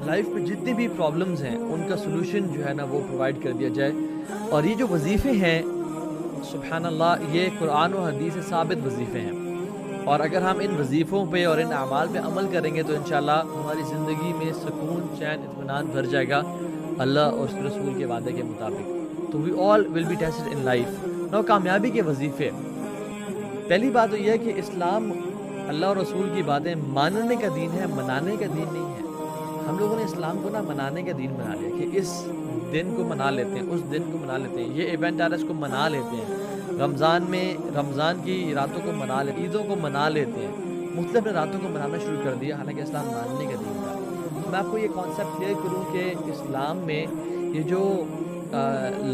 Life میں جتنی بھی پرابلمز ہیں ان کا سلوشن جو ہے نا وہ پرووائڈ کر دیا جائے. اور یہ جو وظیفے ہیں سبحان اللہ یہ قرآن و حدیث سے ثابت وظیفے ہیں, اور اگر ہم ان وظیفوں پہ اور ان اعمال پہ عمل کریں گے تو انشاءاللہ ہماری زندگی میں سکون, چین, اطمینان بھر جائے گا اللہ اور اس کے رسول کے وعدے کے مطابق. تو we all will be tested in life. No کامیابی کے وظیفے, پہلی بات تو یہ ہے کہ اسلام اللہ اور رسول کی باتیں ماننے کا دین ہے, منانے کا دین نہیں ہے. ہم لوگوں نے اسلام کو نا منانے کا دین بنا لیا کہ اس دن کو منا لیتے ہیں, اس دن کو منا لیتے ہیں, یہ ایونٹ آ رہا ہے اس کو منا لیتے ہیں, رمضان میں رمضان کی راتوں کو منا لیتے ہیں, عیدوں کو منا لیتے ہیں, مختلف راتوں کو منانا شروع کر دیا, حالانکہ اسلام ماننے کا دین تھا. میں آپ کو یہ کانسیپٹ کلیئر کروں کہ اسلام میں یہ جو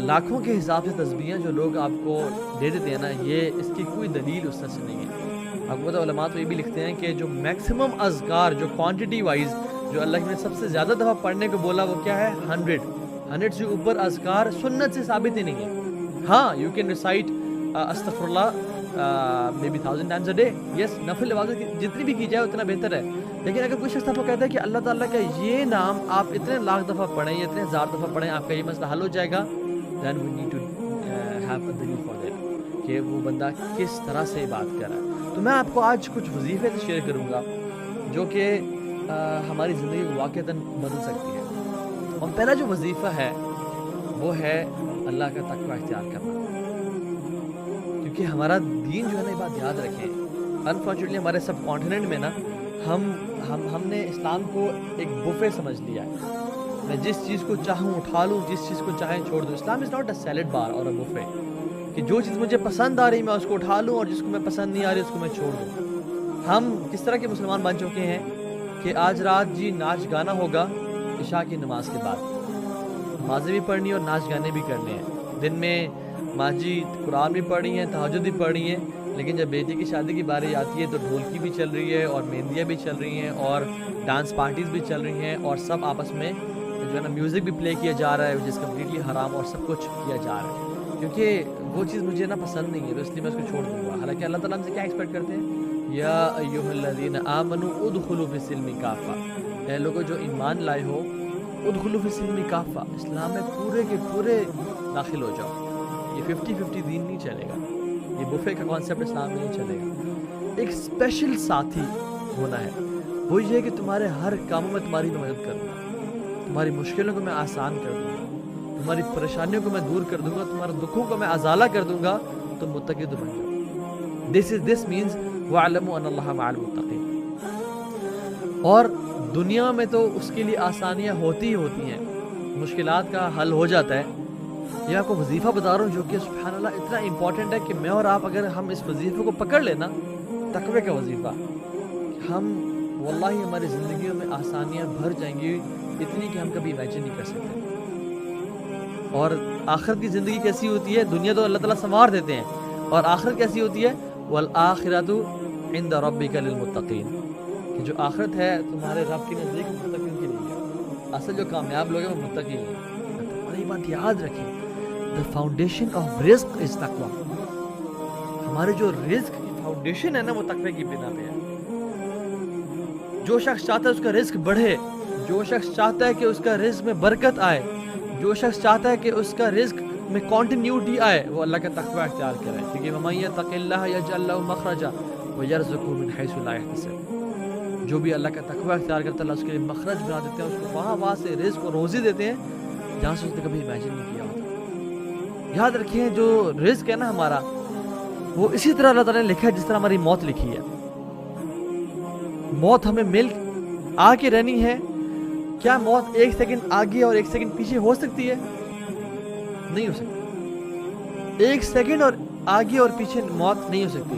لاکھوں کے حساب سے تسبیحیں جو لوگ آپ کو دے دیتے ہیں نا, یہ اس کی کوئی دلیل اس طرح سے نہیں ہے. آپ کو پتہ علماء تو یہ بھی لکھتے ہیں کہ جو میکسیمم اذکار جو کوانٹٹی وائز جو اللہ نے سب سے زیادہ دفعہ پڑھنے کو بولا وہ کیا ہے 100 سے اوپر اذکار سنت سے ثابت ہی نہیں ہے. ہاں یو کین ریسائٹ استغفر اللہ may be 1000 times a day, yes نفل عبادت جتنی بھی کی جائے اتنا بہتر ہے. لیکن اگر کوئی شخص آپ کو کہتا ہے کہ اللہ تعالیٰ کا یہ نام آپ اتنے لاکھ دفعہ پڑھیں, اتنے ہزار دفعہ پڑھیں, آپ کا یہ مسئلہ حل ہو جائے گا, then we need to have a دلیل فار دیٹ کہ وہ بندہ کس طرح سے بات کر رہا ہے. تو میں آپ کو آج کچھ وظیفے سے شیئر کروں گا جو کہ ہماری زندگی کو واقعتاً بدل سکتی ہے. اور پہلا جو وظیفہ ہے وہ ہے اللہ کا تقوی اختیار کرنا, کیونکہ ہمارا دین جو ہے نا یہ بات یاد رکھیں, انفارچونیٹلی ہمارے سب کانٹیننٹ میں نا ہم نے اسلام کو ایک بفے سمجھ لیا ہے. میں جس چیز کو چاہوں اٹھا لوں, جس چیز کو چاہیں چھوڑ دوں. اسلام از ناٹ اے سیلڈ بار اور اے بفے کہ جو چیز مجھے پسند آ رہی میں اس کو اٹھا لوں اور جس کو میں پسند نہیں آ رہی اس کو میں چھوڑ دوں. ہم کس طرح کے مسلمان بن چکے ہیں کہ آج رات جی ناچ گانا ہوگا عشاء کی نماز کے بعد, نمازیں بھی پڑھنی اور ناچ گانے بھی کرنے ہیں. دن میں ماں جی قرآن بھی پڑھی ہیں, تہجد بھی پڑھی ہیں, لیکن جب بیٹی کی شادی کی باری آتی ہے تو ڈھولکی بھی چل رہی ہے اور مہندیاں بھی چل رہی ہیں اور ڈانس پارٹیز بھی چل رہی ہیں اور سب آپس میں جو ہے نا میوزک بھی پلے کیا جا رہا ہے جس کمپلیٹلی حرام اور سب کچھ کیا جا رہا ہے, کیونکہ وہ چیز مجھے نا پسند نہیں ہے تو اس لیے میں اس کو چھوڑ دوں گا. حالانکہ اللہ تعالیٰ ہم سے کیا ایکسپیکٹ کرتے ہیں, یا ایھا الذین آمنوا ادخلوا فی السلم کافہ, اے لوگوں جو ایمان لائے ہو ادخلوا فی السلم کافہ, اسلام میں پورے کے پورے داخل ہو جاؤ. یہ 50-50 دین نہیں چلے گا, یہ بفے کا کانسیپٹ اسلام میں نہیں چلے گا. ایک اسپیشل ساتھی ہونا ہے, وہ یہ ہے کہ تمہارے ہر کاموں میں تمہاری میں مدد کروں گا, تمہاری مشکلوں کو میں آسان کر دوں گا, تمہاری پریشانیوں کو میں دور کر دوں گا, تمہارے دکھوں کو میں ازالہ کر دوں گا, تم متقی تو بن جاؤ. دس مینز وَاعْلَمُوا أَنَّ اللَّهَ مَعَ الْمُتَّقِينَ. اور دنیا میں تو اس کے لیے آسانیاں ہوتی ہی ہوتی ہیں, مشکلات کا حل ہو جاتا ہے. یہ آپ کو وظیفہ بتا رہا ہوں جو کہ سبحان اللہ اتنا امپورٹنٹ ہے کہ میں اور آپ اگر ہم اس وظیفے کو پکڑ لینا, تقوی کا وظیفہ, ہم واللہ ہماری زندگیوں میں آسانیاں بھر جائیں گی اتنی کہ ہم کبھی امیجن نہیں کر سکتے. اور آخرت کی زندگی کیسی ہوتی ہے, دنیا تو اللہ تعالیٰ سنوار دیتے ہیں, اور آخرت کیسی ہوتی ہے, وَالْآخِرَةُ عِنْدَ رَبِّكَ لِلْمُتَّقِينَ, کہ جو آخرت ہے تمہارے رب کے نزدیک متقین کے لیے ہے. اصل جو کامیاب لوگ ہیں وہ متقی ہیں. اور یہ بات یاد رکھیں, the foundation of رزق is تقوی. ہمارے جو رزق کی فاؤنڈیشن ہے نا وہ تقوی کی بنا پہ ہے. جو شخص چاہتا ہے اس کا رزق بڑھے, جو شخص چاہتا ہے کہ اس کا رزق میں برکت آئے, جو شخص چاہتا ہے کہ اس کا رزق میں کنٹینیوٹی آئے, وہ اللہ کا تقوی اختیار کرے, کیونکہ وَمَن يَتَّقِ اللَّهَ يَجْعَل لَّهُ مَخْرَجًا وَيَرْزُقْهُ مِنْ حَيْثُ لَا يَحْتَسِبُ. جو بھی اللہ کا تقوی اختیار کرتا ہے اللہ اس کے لیے مخرج بنا دیتے ہیں, اس کو وہاں سے رزق اور روزی دیتے ہیں جہاں سے اس نے کبھی امیجن نہیں کیا ہوتا. یاد رکھیں جو رزق ہے نا ہمارا وہ اسی طرح اللہ تعالیٰ نے لکھا ہے جس طرح ہماری موت لکھی ہے. موت ہمیں مل آ کے رہنی ہے. کیا موت ایک سیکنڈ آگے اور ایک سیکنڈ پیچھے ہو سکتی ہے؟ نہیں ہو سکتی. ایک سیکنڈ اور آگے اور پیچھے موت نہیں ہو سکتی.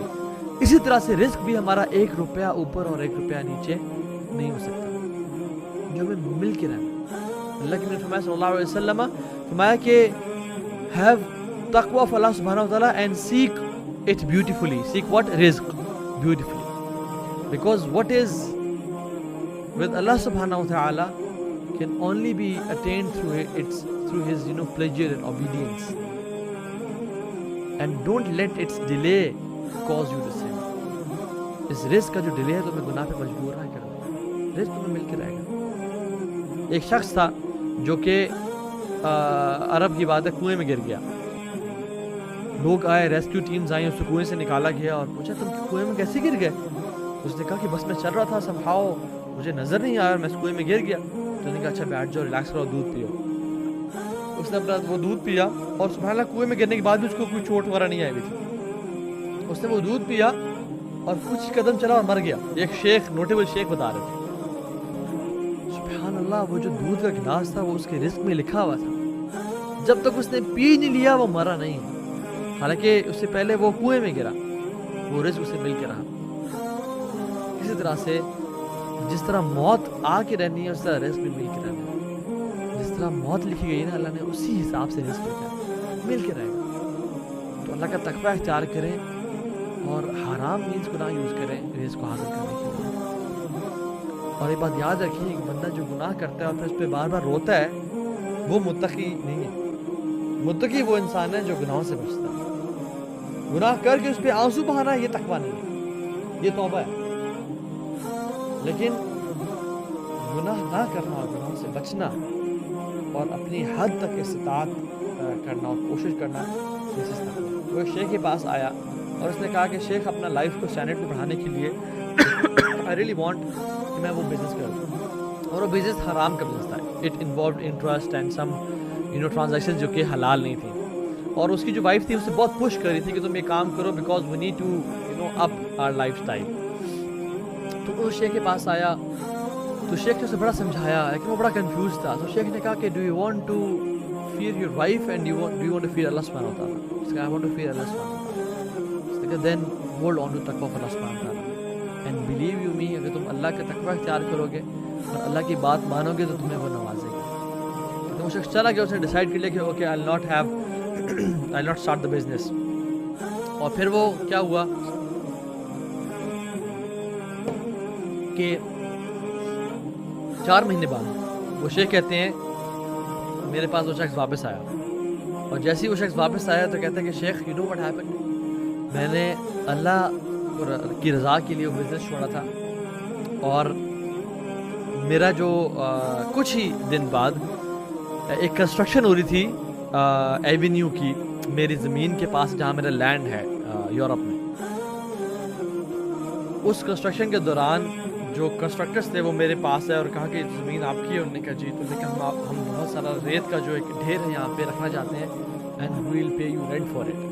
اسی طرح سے رزق بھی ہمارا 1 روپیہ اوپر اور 1 روپیہ نیچے نہیں ہو سکتا, جو ہمیں مل کے رہنا. اللہ کے نبی فرمایا صلی اللہ علیہ وسلم فرمایا کہ have taqwa of Allah subhanahu wa ta'ala and seek it beautifully. Seek what? Rizq. Beautifully. Because what is with Allah subhanahu wa ta'ala can only be attained through his pleasure and obedience. And don't let its delay cause you to sin. اس رزق کا جو delay ہے تمہیں گناہ پہ مجبور نہ کرے, رزق تمہیں مل کے رہے گا. ایک شخص تھا جو کہ عرب کی بات ہے کنویں میں گر گیا. لوگ آئے, ریسکیو ٹیمز آئیں, اسے کنویں سے نکالا گیا اور پوچھا تم کنویں میں کیسے گر گئے؟ اس نے کہا کہ بس میں چل رہا تھا سمہاؤ مجھے نظر نہیں آیا اور میں اس کنویں میں گر گیا. تو نے کہا اچھا بیٹھ جاؤ, ریلیکس کرو, دودھ پیو. اس نے اپنا وہ دودھ پیا اور سبحان اللہ کنویں میں گرنے کے بعد بھی اس کو کوئی چوٹ وغیرہ نہیں آئی ہوئی تھی. اس نے وہ دودھ پیا اور کچھ قدم چلا اور مر گیا. ایک شیخ, نوٹیبل شیخ بتا رہے تھے. سبحان اللہ, وہ جو دودھ کا گلاس تھا وہ اس کے رزق میں لکھا ہوا تھا. جب تک اس نے پی نہیں لیا وہ مرا نہیں, حالانکہ اس سے پہلے وہ کنویں میں گرا, وہ رزق اسے مل کے رہا. اسی طرح سے جس طرح موت آ کے رہنی ہے اس طرح رزق بھی مل کے رہنا ہے. جس طرح موت لکھی گئی نا اللہ نے اسی حساب سے رزق لکھا مل کے رہے گا. تو اللہ کا تقوی اختیار کریں اور حرام مینز گناہ یوز کریں رزق کو حاصل کرنے کے لیے. اور یہ بات یاد رکھیے, ایک بندہ جو گناہ کرتا ہے اور پھر اس پہ بار بار روتا ہے وہ متقی نہیں ہے. متقی وہ انسان ہے جو گناہوں سے بچتا ہے. گناہ کر کے اس پہ آنسو بہانا یہ تقوی نہیں ہے, یہ توبہ ہے. لیکن گناہ نہ کرنا اور گناہوں سے بچنا اور اپنی حد تک استطاعت کرنا اور کوشش کرنا, وہ ایک شیخ کے پاس آیا اور اس نے کہا کہ شیخ اپنا لائف کو اسٹینڈرڈ کو بڑھانے کے لیے آئی ریئلی وانٹ کہ میں وہ بزنس کروں. اور وہ بزنس حرام کا بزنس تھا. It involved interest and some transaction جو کہ حلال نہیں تھی. اور اس کی جو وائف تھی اسے بہت پش کر رہی تھی کہ تم یہ کام کرو because we need to up our lifestyle. تو وہ شیخ کے پاس آیا تو شیخ نے اسے بڑا سمجھایا لیکن وہ بڑا کنفیوز تھا. تو شیخ نے کہا کہ do you want to fear your wife and do you want to fear Allah سبحانہ و تعالیٰ. اس نے کہا I want to fear Allah سبحانہ و تعالیٰ. اس نے کہا دین ہولڈ آن ٹو تقویٰ اللہ سبحانہ و تعالیٰ اینڈ بلیو یو می, اگر تم اللہ کا تقویٰ اختیار کرو گے اور اللہ کی بات مانو گے تو تمہیں وہ نوازے گا. تو وہ شخص چلا گیا, اس نے ڈیسائیڈ کر لیا کہ okay I will not start the business. اور پھر وہ کیا ہوا کہ 4 مہینے بعد وہ شیخ کہتے ہیں میرے پاس وہ شخص واپس آیا. اور جیسے ہی وہ شخص واپس آیا تو کہتا ہے کہ شیخ یو نو واٹ ہیپن, میں نے اللہ کی رضا کے لیے وہ بزنس چھوڑا تھا اور میرا جو کچھ ہی دن بعد ایک کنسٹرکشن ہو رہی تھی ایونیو کی میری زمین کے پاس جہاں میرا لینڈ ہے یورپ میں. اس کنسٹرکشن کے دوران جو کنسٹرکٹرز تھے وہ میرے پاس ہے اور کہا کہ زمین آپ کی ہے. انہوں نے کہا جی. تو نے کہا ہم بہت سارا ریت کا جو ایک ڈھیر ہے یہاں پہ رکھنا چاہتے ہیں and we will pay you rent for it.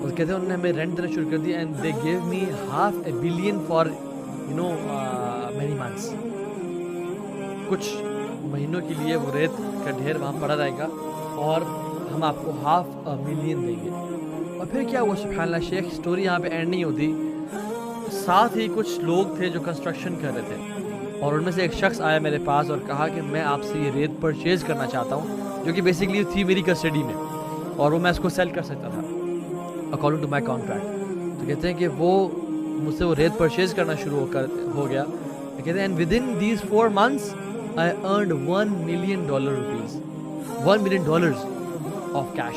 اور کہتے ہیں انہوں نے ہمیں رینٹ دینا شروع کر دیا and they give me $500 million for many months. کچھ مہینوں کے لیے وہ ریت کا ڈھیر وہاں پڑا رہے گا اور ہم آپ کو $500 million دیں گے. اور پھر کیا ہوا سبحان اللہ, شیخ اسٹوری یہاں پہ اینڈ نہیں ہوتی. ساتھ ہی کچھ لوگ تھے جو کنسٹرکشن کر رہے تھے اور ان میں سے ایک شخص آیا میرے پاس اور کہا کہ میں آپ سے یہ ریت پرچیز کرنا چاہتا ہوں جو کہ بیسکلی تھی میری کسٹڈی میں اور وہ میں اس کو سیل کر سکتا تھا اکارڈنگ ٹو مائی کانٹریکٹ. تو کہتے ہیں کہ وہ مجھ سے وہ ریت پرچیز کرنا شروع ہو گیا. کہتے ہیں and with in these 4 months I earned $1 million rupees, $1 million of cash.